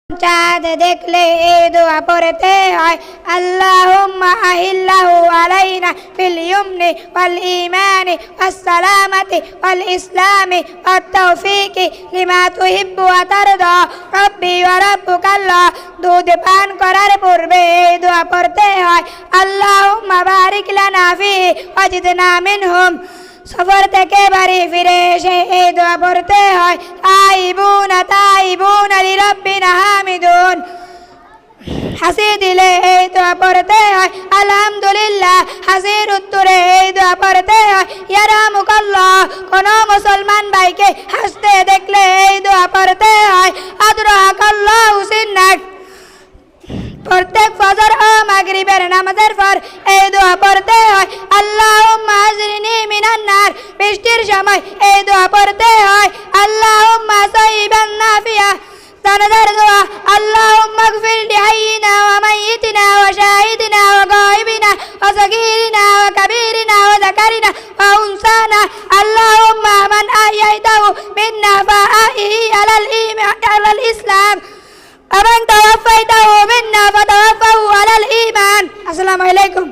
চাঁদ দেখলে এই দোয়া পড়তে হয়, আল্লাহুম্মা আহিল্লাহু আলাইনা বিল ইয়ুমনি ওয়াল ঈমানি ওয়াস সালামাতি ওয়াল ইসলামি ওয়াত তাওফীকি লিমা তুহিব্বু ওয়া তারদা রাব্বি ওয়া রাব্বুকাল্লাহ। দুধ পান করার পূর্বে এই দোয়া পড়তে হয়, আল্লাহুম্মা বারিক লানা ফিহি ওয়াজিদনা মিনহুম। সফর থেকে বাড়ি ফিরে এসে এই দোয়া পড়তে হয়, তাইবুনা লিরাব্বিনা হামিদুন। হাসি দিলে এই দোয়া পড়তে হয়, আলহামদুলিল্লাহ। হাসির উত্তরে এই দোয়া পড়তে হয়, ইয়ারহামুকাল্লাহ। কোন মুসলমান ভাইকে হাসতে দেখলে এই দোয়া পড়তে হয়, আদরাকাল্লাহু সিন্নাক। প্রত্যেক ফজর ও মাগরিবের নামাজের পর এই দোয়া পড়তে হয়, আল্লাহুম্মা আজরিনি মিনান নার। বৃষ্টির সময় এই দোয়া পড়তে হয়, আল্লাহুম্মা সাইবান নাফিয়া। জানাজার দোয়া, আল্লাহুম্মা গফির লিহাইয়িনা ওয়া মাইয়িতিনা ওয়া শাহিদিনা ওয়া গায়িবিনা ওয়া সাগীরিনা ওয়া কাবীরিনা ওয়া যাকারিনা ওয়া উনসানা। আল্লাহুম্মা মান আহইয়াইতাহু মিন্না ফাআহিহি আলাল ইসলাম ومن توفيته منا فتوفه على الإيمان. السلام عليكم.